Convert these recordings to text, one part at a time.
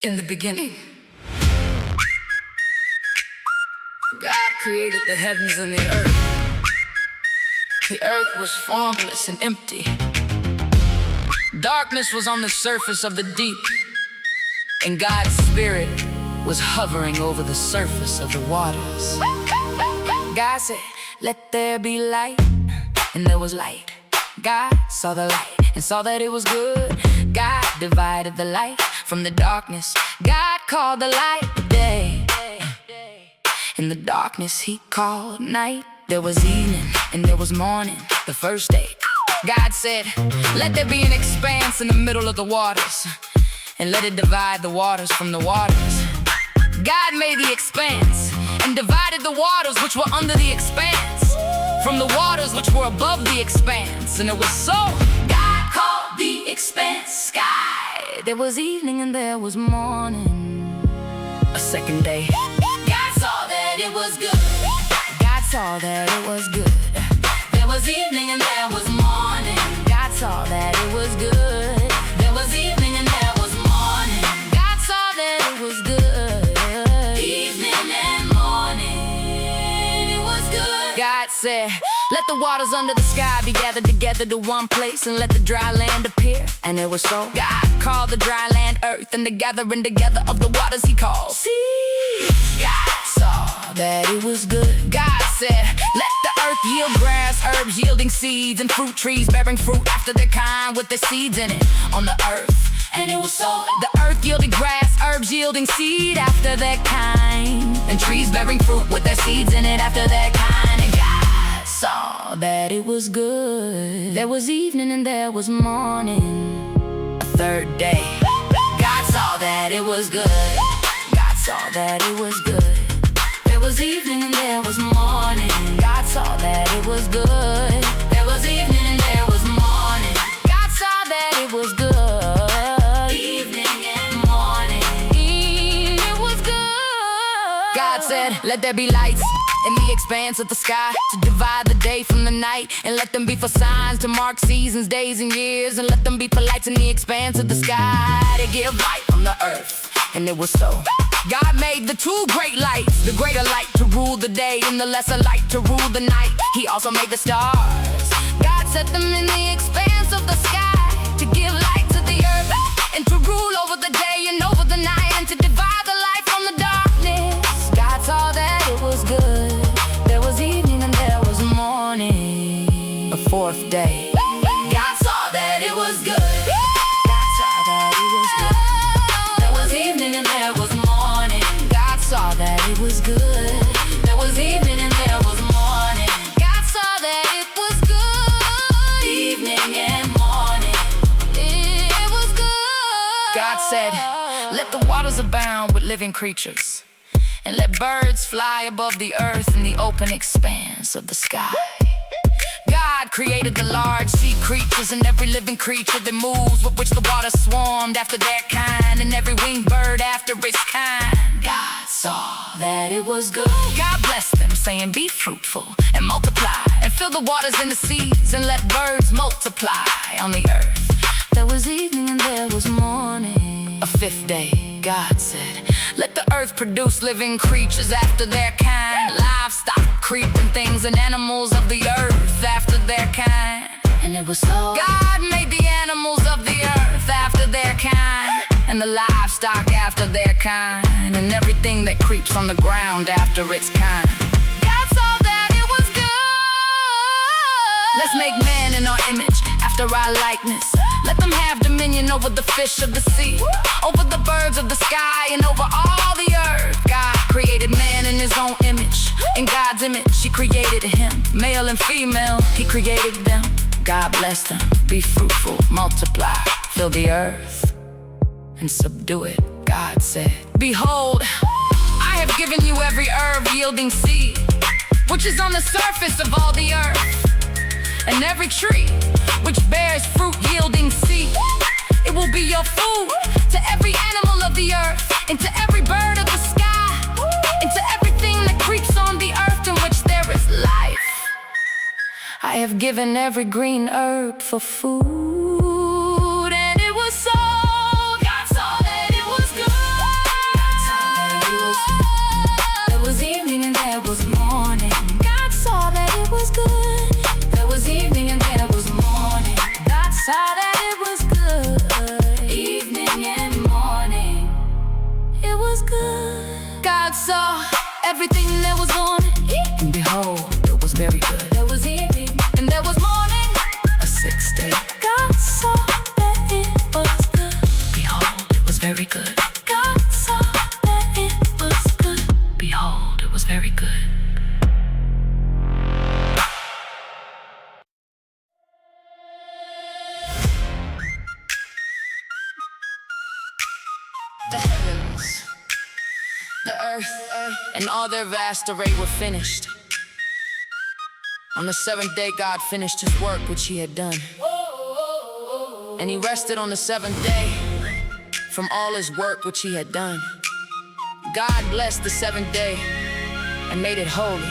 In the beginning, God created the heavens and the earth. The earth was formless and empty. Darkness was on the surface of the deep, and God's spirit was hovering over the surface of the waters. God said, "Let there be light," and there was light. God saw the light and saw that it was good. God divided the light from the darkness. God called the light day, and the darkness he called night. There was evening and there was morning, the first day. God said, "Let there be an expanse in the middle of the waters, and let it divide the waters from the waters." God made the expanse and divided the waters which were under the expanse from the waters which were above the expanse. And it was so. God called the expanse sky. There was evening and there was morning, a second day. God saw that it was good. God saw that it was good. There was evening and there was morning. God saw that it was good. There was evening and there was morning. God saw that it was good. Evening and morning, it was good. God said, "Let the waters under the sky be gathered together to one place, and let the dry land appear." And it was so. God called the dry land earth, and the gathering together of the waters he called sea. God saw that it was good. God said, "Let the earth yield grass, herbs yielding seeds, and fruit trees bearing fruit after their kind with their seeds in it on the earth." And it was so. The earth yielded grass, herbs yielding seed after their kind, and trees bearing fruit with their seeds in it after their kind. And God saw that it was good. There was evening and there was morning, a third day. God saw that it was good. God saw that it was good. There was evening and there was morning. God saw that it was good. There was evening and there was morning. God saw that it was good. God said, "Let there be lights in the expanse of the sky to divide the day from the night, and let them be for signs to mark seasons, days, and years, and let them be for lights in the expanse of the sky to give light on the earth." And it was so. God made the two great lights, the greater light to rule the day and the lesser light to rule the night. He also made the stars. God set them in the expanse of the sky to give light to the earth, and to rule over the day and over the night, and to divide the light from the darkness. God saw that it was good. There was evening and there was morning, a fourth day. God saw that it was good. God saw that it was good. There was evening and there was morning. God saw that it was good. There was evening and there was morning. God saw that it was good. Evening and morning, it was good. God said, "Let the waters abound with living creatures, and let birds fly above the earth in the open expanse of the sky." God created the large sea creatures and every living creature that moves, with which the water swarmed after their kind, and every winged bird after its kind. God saw that it was good. God blessed them, saying, "Be fruitful and multiply, and fill the waters and the seas, and let birds multiply on the earth." There was evening and there was morning, a fifth day. God said, "Let the earth produce living creatures after their kind, livestock, creeping things, and animals of the earth after their kind." And it was so. God made the animals of the earth after their kind, and the livestock after their kind, and everything that creeps on the ground after its kind. God saw that it was good. Let's make man in our image, after our likeness. Let them have dominion over the fish of the sea, over the birds of the sky, and over all the earth. God created man in his own image. In God's image, he created him. Male and female, he created them. God blessed them. Be fruitful, multiply, fill the earth, and subdue it. God said, "Behold, I have given you every herb yielding seed, which is on the surface of all the earth, and every tree which bears fruit yielding seed. It will be your food, to every animal of the earth, and to every bird of the sky, and to everything that creeps on the earth in which there is life. I have given every green herb for food." And it was so. God saw that it was good. saw everything that was on it, and behold, it was very good. There was evening, and there was morning, a sixth day. God saw that it was good. Behold, it was very good. God saw that it was good. Behold, it was very good. The heavens, the earth, and all their vast array were finished. On the seventh day, God finished his work which he had done. And he rested on the seventh day from all his work which he had done. God blessed the seventh day and made it holy,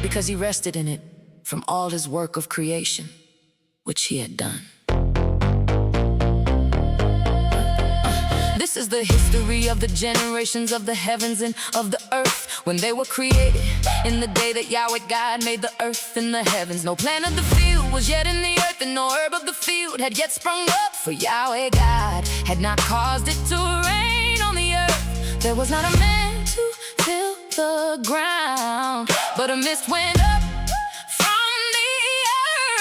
because he rested in it from all his work of creation which he had done. This is the history of the generations of the heavens and of the earth, when they were created in the day that Yahweh God made the earth and the heavens. No plant of the field was yet in the earth, and no herb of the field had yet sprung up, for Yahweh God had not caused it to rain on the earth. There was not a man to till the ground, but a mist went up from the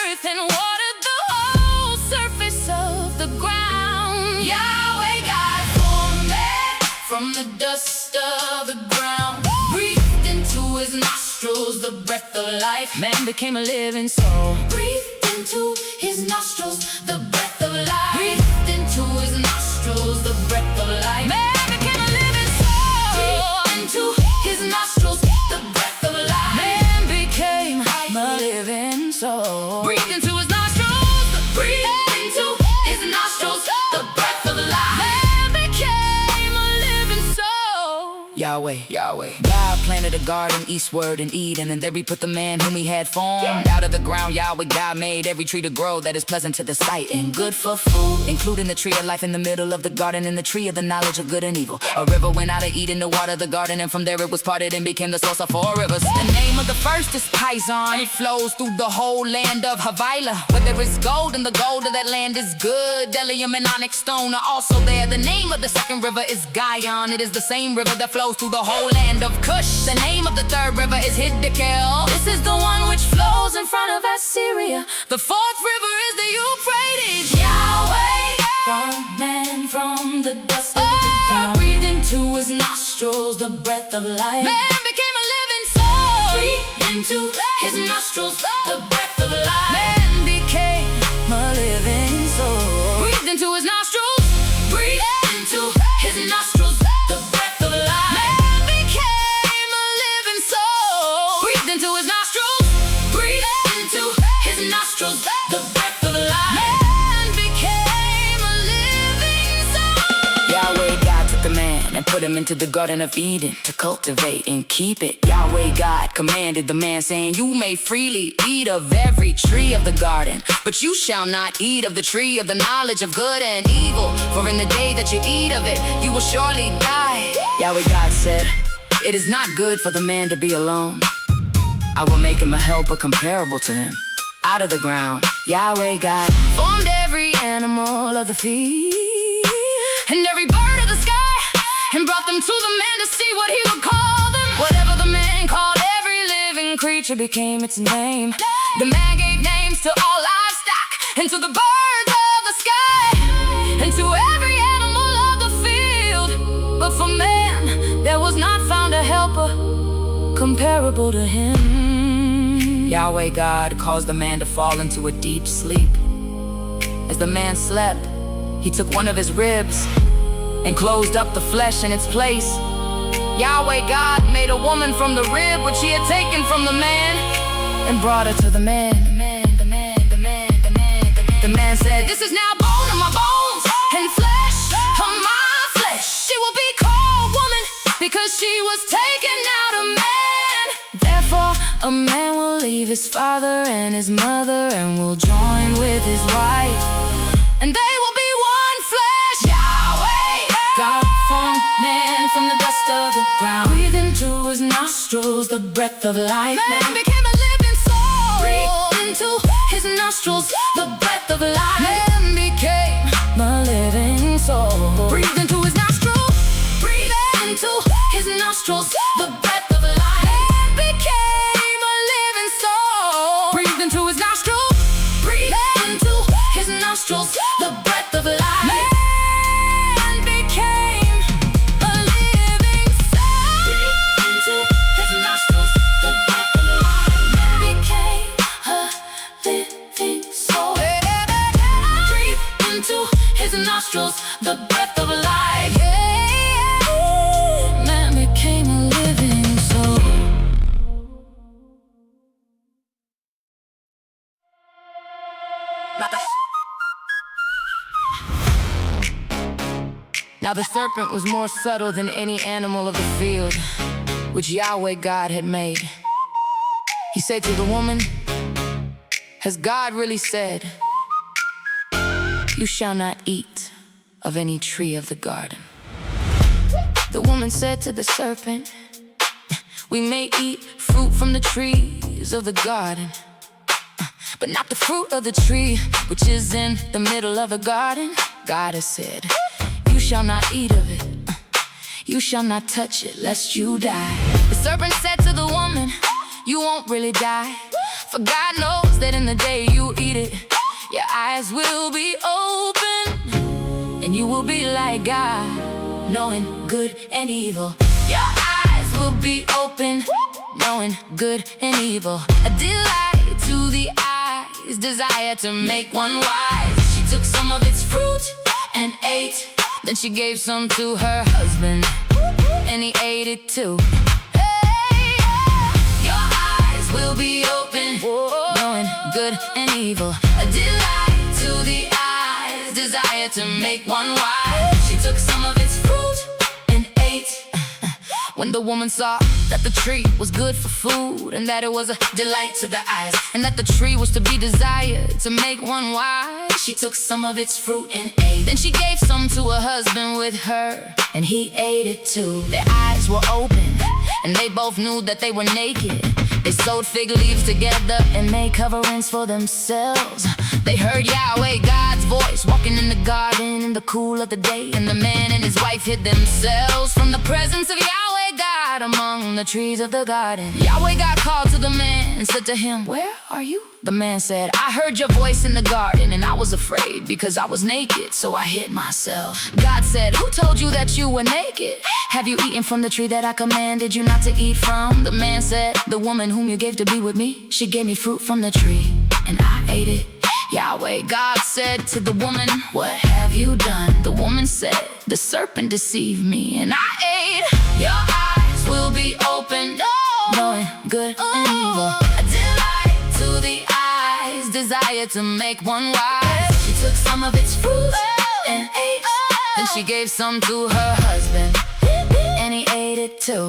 earth and watered the whole surface of the ground. Yahweh God formed man from the dust of the ground, breathed into his nostrils the breath of life. Man became a living soul. Breathed into his nostrils the breath of life. Breathed into his nostrils the breath of life. Man became a living soul. Breathed into his nostrils the breath of life. Man became a living soul. Breathed into his nostrils. Breathed into his nostrils the breath of life. Man became a living soul. Yahweh, Yahweh. God planted a garden eastward in Eden, and there he put the man whom he had formed. Out of the ground Yahweh God made every tree to grow that is pleasant to the sight and good for food, including the tree of life in the middle of the garden and the tree of the knowledge of good and evil. A river went out of Eden to water the garden, and from there it was parted and became the source of 4 rivers. The name of the first is Pison. It flows through the whole land of Havilah, where there is gold, and the gold of that land is good. Bdellium and onyx stone are also there. The name of the second river is Gihon. It is the same river that flows through the whole land of Cush. The name of the third river is Hiddekel. This is the one which flows in front of Assyria. The fourth river is the Euphrates. Yahweh formed man from the dust of the ground, breathed into his nostrils the breath of life. Man became a living soul. Breathed into his nostrils the breath of life. Man became a living soul. Breathed into his nostrils. Breathed into his nostrils the breath of life. Man became a living soul. Breathed into his nostrils. Breathed into his nostrils the breath of life. Man became a living soul. Yahweh God took the man and put him into the Garden of Eden to cultivate and keep it. Yahweh God commanded the man, saying, you may freely eat of every tree of the garden, but you shall not eat of the tree of the knowledge of good and evil, for in the day that you eat of it, you will surely die. Yahweh God said, it is not good for the man to be alone. I will make him a helper comparable to him. Out of the ground, Yahweh God formed every animal of the field and every bird of the sky, and brought them to the man to see what he would call them. Whatever the man called every living creature became its name. The man gave names to all livestock, and to the birds of the sky, and to every animal of the field. But for man there was not found a helper comparable to him. Yahweh God caused the man to fall into a deep sleep. As the man slept, he took one of his ribs and closed up the flesh in its place. Yahweh God made a woman from the rib which he had taken from the man, and brought her to the man. The man said, this is now bone of my bones and flesh of my flesh. She will be called woman, because she was taken out of man. Therefore a man will leave his father and his mother, and will join with his wife, and they will be one flesh. Yahweh God formed man from the dust of the ground, breathed into his nostrils the breath of life. Man became a living soul. Breathed into his nostrils the breath of life. Man became a living soul. Breathed into his nostrils. Breathed into his nostrils the breath of life. Man became a living soul. Breathed into his nostrils. Breathed into his nostrils the breath of life. Man became a living soul. Breathed into his nostrils the breath of life. Man became a living soul. Breathed into his nostrils the breath of life. Man became a living soul. Now the serpent was more subtle than any animal of the field which Yahweh God had made. He said to the woman, "Has God really said, you shall not eat of any tree of the garden?" The woman said to the serpent, "We may eat fruit from the trees of the garden, but not the fruit of the tree which is in the middle of the garden. God has said, you shall not eat of it. You shall not touch it, lest you die." The serpent said to the woman, "You won't really die, for God knows that in the day you eat it, your eyes will be open, and you will be like God, knowing good and evil." Your eyes will be open, knowing good and evil. A delight to the eyes, desire to make one wise. She took some of its fruit and ate. Then she gave some to her husband, and he ate it too. Hey, your eyes will be open, knowing good and evil. A delight to the eyes, desire to make one wise. She took some of its fruit and ate. When the woman saw that the tree was good for food, and that it was a delight to the eyes, and that the tree was to be desired to make one wise, she took some of its fruit and ate. Then she gave some to her husband with her, and he ate it too. Their eyes were open, and they both knew that they were naked. They sewed fig leaves together and made coverings for themselves. They heard Yahweh God's voice walking in the garden in the cool of the day, and the man and his wife hid themselves from the presence of Yahweh God among the trees of the garden. Yahweh God called to the man and said to him, "Where are you?" The man said, "I heard your voice in the garden, and I was afraid because I was naked, so I hid myself." God said, "Who told you that you were naked? Have you eaten from the tree that I commanded you not to eat from?" The man said, "The woman whom you gave to be with me, she gave me fruit from the tree, and I ate it." Yahweh God said to the woman, "What have you done?" The woman said, "The serpent deceived me, and I ate." Your eyes will be open, knowing good and evil. A delight to the eyes, desire to make one wise. She took some of its fruit and ate. Then she gave some to her husband, and he ate it too.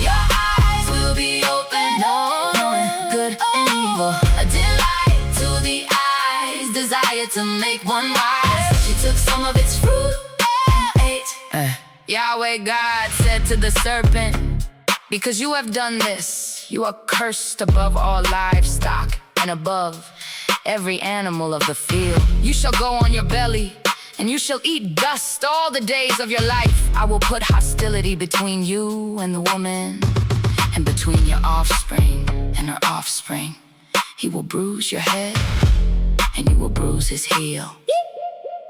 Your eyes will be open, knowing good and evil. A delight to the eyes, desire to make one wise. She took some of its fruit and ate. Yahweh God said to the serpent, "Because you have done this, you are cursed above all livestock and above every animal of the field. You shall go on your belly, and you shall eat dust all the days of your life. I will put hostility between you and the woman, and between your offspring and her offspring. He will bruise your head, and you will bruise his heel."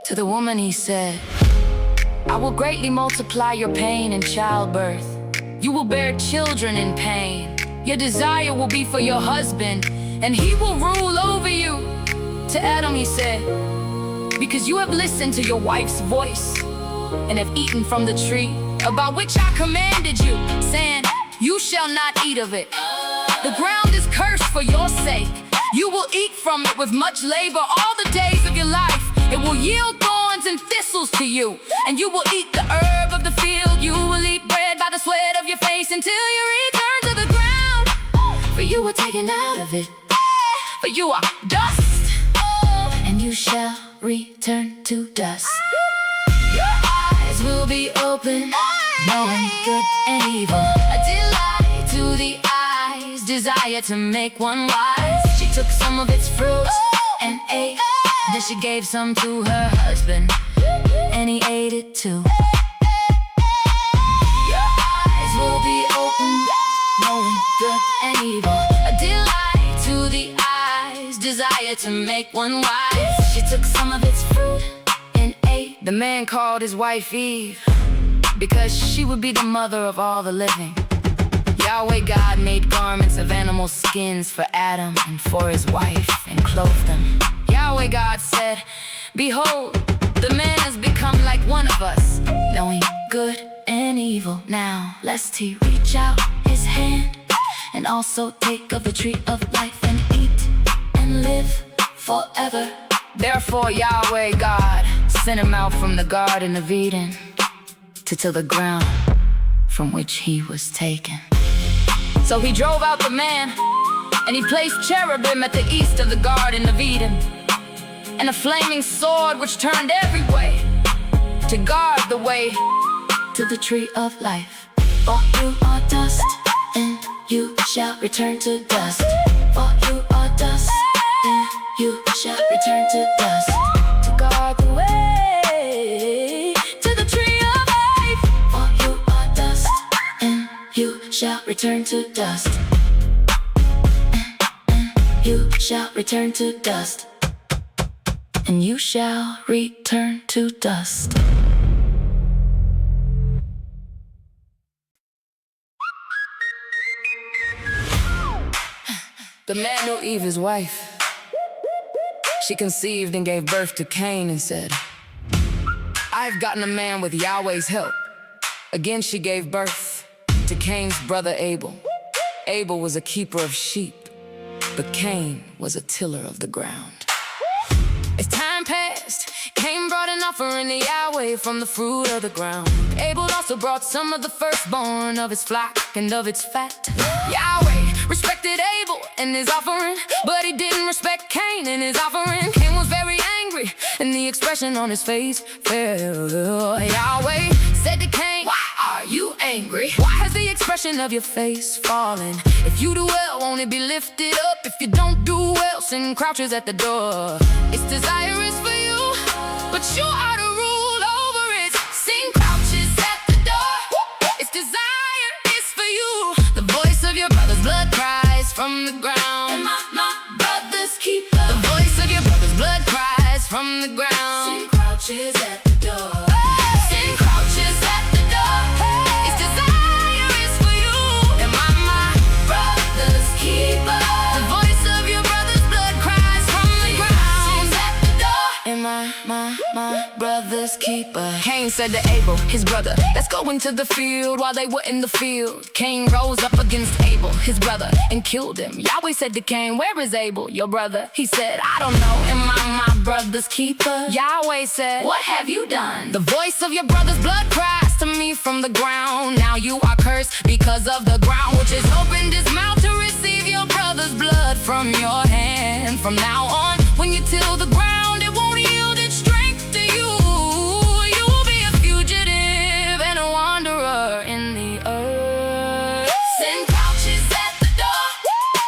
To the woman he said, "I will greatly multiply your pain in childbirth. You will bear children in pain. Your desire will be for your husband, and he will rule over you." To Adam he said, "Because you have listened to your wife's voice, and have eaten from the tree about which I commanded you, saying, you shall not eat of it. The ground is cursed for your sake. You will eat from it with much labor all the days of your life. It will yield thorns and thistles to you, and you will eat the herb of the field. You will eat bread by the sweat of your face until you return to the ground. For you were taken out of it, for you are dust, and you shall return to dust." Your eyes will be open, knowing good and evil. A delight to the eyes, desire to make one wise. She took some of its fruit and ate. Then she gave some to her husband, and he ate it too. desire to make one wife. She took some of its fruit and ate. The man called his wife Eve, because she would be the mother of all the living. Yahweh God made garments of animal skins for Adam and for his wife, and clothed them. Yahweh God said, "Behold, the man has become like one of us, knowing good and evil. Now lest he reach out his hand and also take of the tree of life and eat and live forever." Therefore Yahweh God sent him out from the Garden of Eden to till the ground from which he was taken. So he drove out the man, and he placed cherubim at the east of the Garden of Eden, and a flaming sword which turned every way to guard the way to the tree of life. For you are dust, and you shall return to dust. For you are dust, and you shall return to dust, to guard the way to the tree of life. For you are dust, and you shall return to dust. You shall return to dust, and you shall return to dust. The man knew Eve, his wife. She conceived and gave birth to Cain and said, "I've gotten a man with Yahweh's help." Again she gave birth to Cain's brother Abel. Abel was a keeper of sheep, but Cain was a tiller of the ground. As time passed, Cain brought an offering to Yahweh from the fruit of the ground. Abel also brought some of the firstborn of his flock and of its fat. Yahweh respected Abel and his offering, but he didn't respect Cain and his offering. Cain was very angry, and the expression on his face fell. Yahweh said to Cain, "Why are you angry? Why has the expression of your face fallen? If you do well, won't it be lifted up? If you don't do well, sin crouches at the door. Its desire is for you, but you are to rule over it. Sin crouches at the door. Its desire is for you. The voice of your brother's blood cries from the ground. And my brother's keeper. The voice of your brother's blood cries from the ground. Sin crouches at the door. Sin crouches at the door. Its desire is for you. And my brother's keeper. The voice of your brother's blood cries from the ground. At the door. And my brother's keeper. Cain said to Abel, his brother, "Let's go into the field." While they were in the field, Cain rose up against Abel, his brother, and killed him. Yahweh said to Cain, "Where is Abel, your brother?" He said, "I don't know." Am I my brother's keeper? Yahweh said, "What have you done?" The voice of your brother's blood cries to me from the ground. Now you are cursed because of the ground, which has opened its mouth to receive your brother's blood from your hand. From now on, when you till the ground, it won't yield its strength to you. You will be a fugitive and a wanderer in the earth. Sin crouches at the door.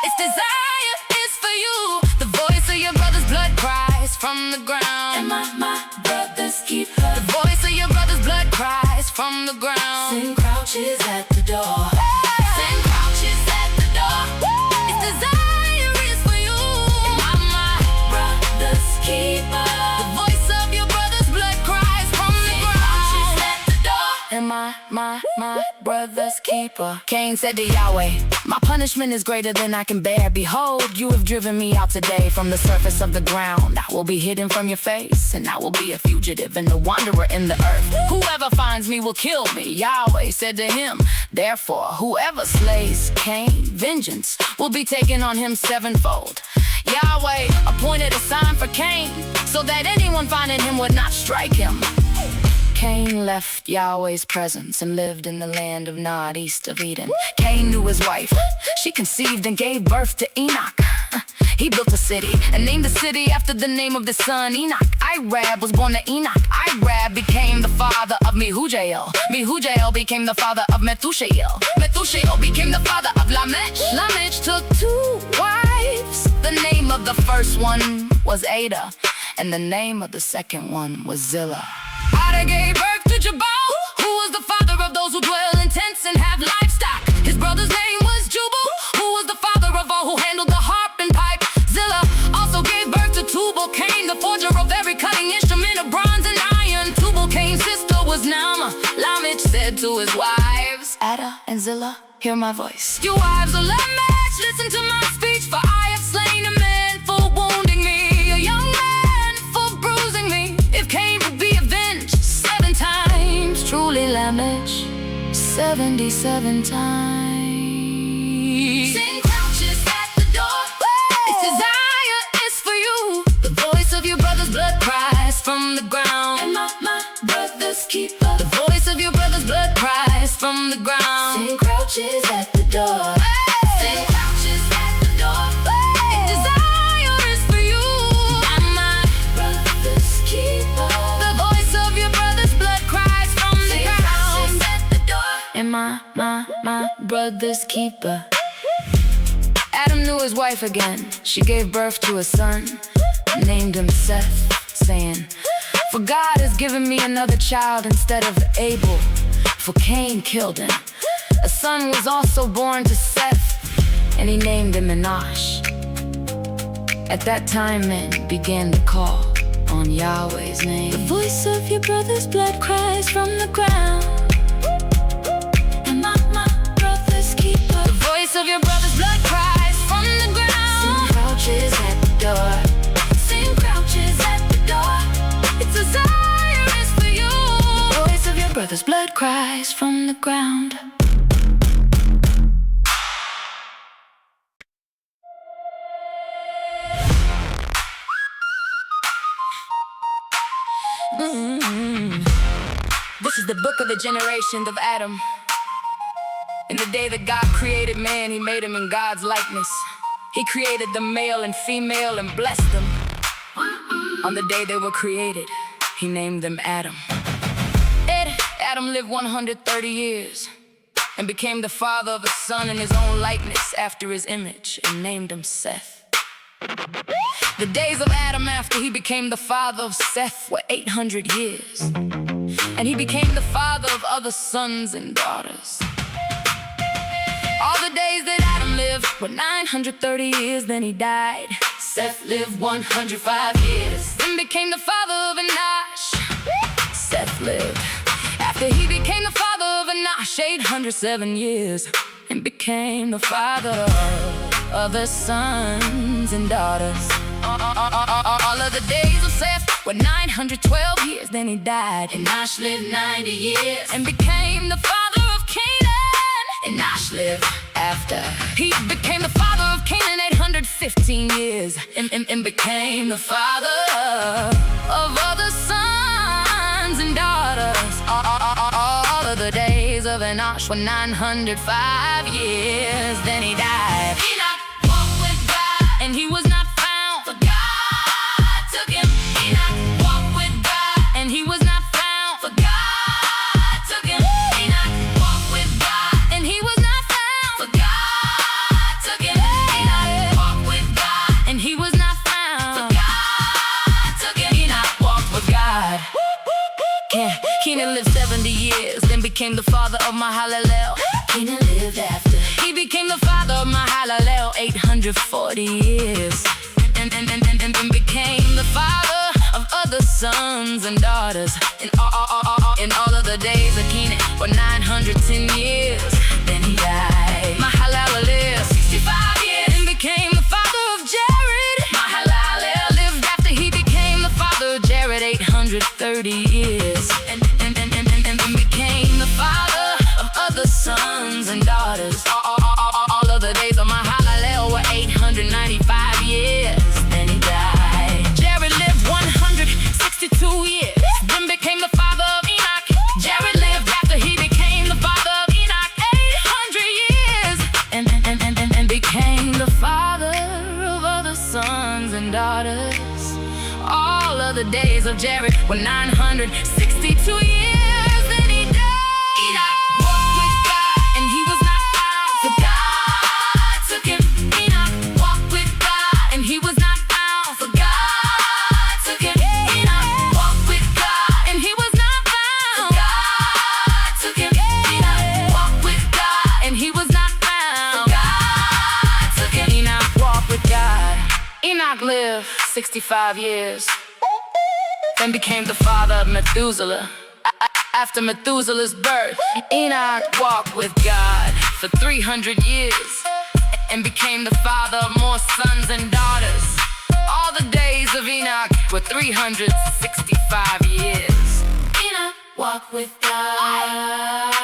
Its desire is for you. The voice of your brother's blood cries from the ground. And my brother's keeper. The voice of your brother's blood cries from the ground. Sin crouches at the door. Sin crouches at the door. Its desire is for you. And my brother's keeper. The voice of your brother's blood cries from the ground. Sin crouches at the door. And my brother's keeper. Cain said to Yahweh, "My punishment is greater than I can bear. Behold, you have driven me out today from the surface of the ground. I will be hidden from your face, and I will be a fugitive and a wanderer in the earth. Whoever finds me will kill me." Yahweh said to him, "Therefore, whoever slays Cain, vengeance will be taken on him sevenfold." Yahweh appointed a sign for Cain, so that anyone finding him would not strike him. Cain left Yahweh's presence and lived in the land of Nod, east of Eden. Cain knew his wife. She conceived and gave birth to Enoch. He built a city and named the city after the name of the son, Enoch. Irab was born to Enoch. Irab became the father of Mehujael. Mehujael became the father of Methushael. Methushael became the father of Lamech. Lamech took 2 wives. The name of the first one was Ada, and the name of the second one was Zillah. Ada gave birth to Jabal, who was the father of those who dwell in tents and have livestock. His brother's name was Jubal, who was the father of all who handled the harp and pipe. Zillah also gave birth and Zillah, hear my voice. Your wives will let match, listen to my speech, for I have slain a man for wounding me, a young man for bruising me. If Cain would be avenged 7 times, truly Lamech, 77 times. Sin crouches at the door. Its desire is for you. The voice of your brother's blood cries from the ground. And my brother's keeper. The voice of your brother's blood cries from the ground. Sin crouches at the door. Sin crouches at the door. Its desire is for you. And my brother's keeper. The voice of your brother's blood cries from the ground. At the door. And my brother's keeper. Adam knew his wife again. She gave birth to a son, named him Seth, saying, "For God has given me another child instead of Abel, for Cain killed him." A son was also born to Seth, and he named him Enosh. At that time men began to call on Yahweh's name. The voice of your brother's blood cries from the ground. And my brother's keeper. The voice of your brother's blood cries from the ground. Sin crouches at the door. Sin crouches at the door. Its desire is for you. The voice of your brother's blood cries from the ground. This is the book of the generations of Adam. In the day that God created man, he made him in God's likeness. He created them male and female and blessed them. On the day they were created, he named them Adam. Adam lived 130 years and became the father of a son in his own likeness after his image, and named him Seth. The days of Adam after he became the father of Seth were 800 years, and he became the father of other sons and daughters. All the days that Adam lived were 930 years, then he died. Seth lived 105 years, then became the father of Enosh. Seth lived, after he became the father of Enosh, 807 years, and became the father of other sons and daughters. All of the days of Seth were 912 years, then he died. Enosh lived 90 years, and became the father of Canaan. Enosh lived, after he became the father of Canaan, 815 years, and became the father of other sons and daughters. All of the days of Enosh were 905 years, then he died. Enoch walked with God, and he was not found, for God took him. Enoch walked with God, and he was not found, for God took him. Enoch walked with God, and he was not found, for God took him. Enoch walked with God, and he was not found, for God took him. Enoch walked with God. Kenan lived 70 years, then became the father of Mahalalel. Kenan lived after he became the father of Mahalalel, 840 years, and became the father of other sons and daughters. In all of the days of Kenan were 910 years, then he died. Mahalalel lived 65 years, and became the father of Jared. Mahalalel lived after he became the father of Jared, 830 years, and became the father of other sons and daughters. All of the days of Mahalalel were 895 years, then he died. Jared lived 162 years, then became the father of Enoch. Jared lived after he became the father of Enoch, 800 years, and became the father of other sons and daughters. All of the days of Jared were 962 years, then he died. Enoch walked with God, and he was not found, for God took him. Enoch walked with God, and he was not found, for God took him. Enoch walked with God, and he was not found, for God took him. Enoch walked with God, and he was not found, for God took him. Enoch walked with God. Enoch lived 65 years, then became the father of Methuselah. After Methuselah's birth, Enoch walked with God for 300 years and became the father of more sons and daughters. All the days of Enoch were 365 years. Enoch walked with God,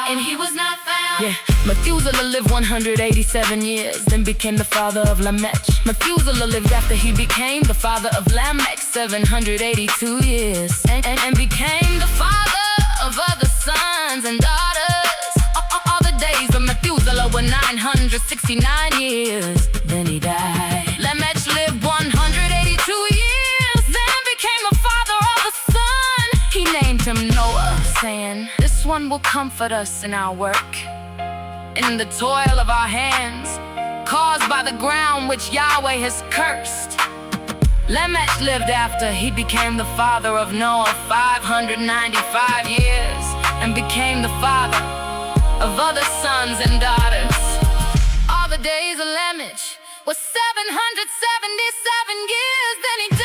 and he was not found. Yeah, Methuselah lived 187 years, then became the father of Lamech. Methuselah lived after he became the father of Lamech 782 years, and became the father of other sons and daughters. All the days of Methuselah were 969 years, then he died. Lamech lived 182 years, then became the father of a son. He named him Noah, saying, "This one will comfort us in our work, in the toil of our hands, caused by the ground which Yahweh has cursed." Lamech lived after he became the father of Noah 595 years, and became the father of other sons and daughters. All the days of Lamech were 777 years, then he died.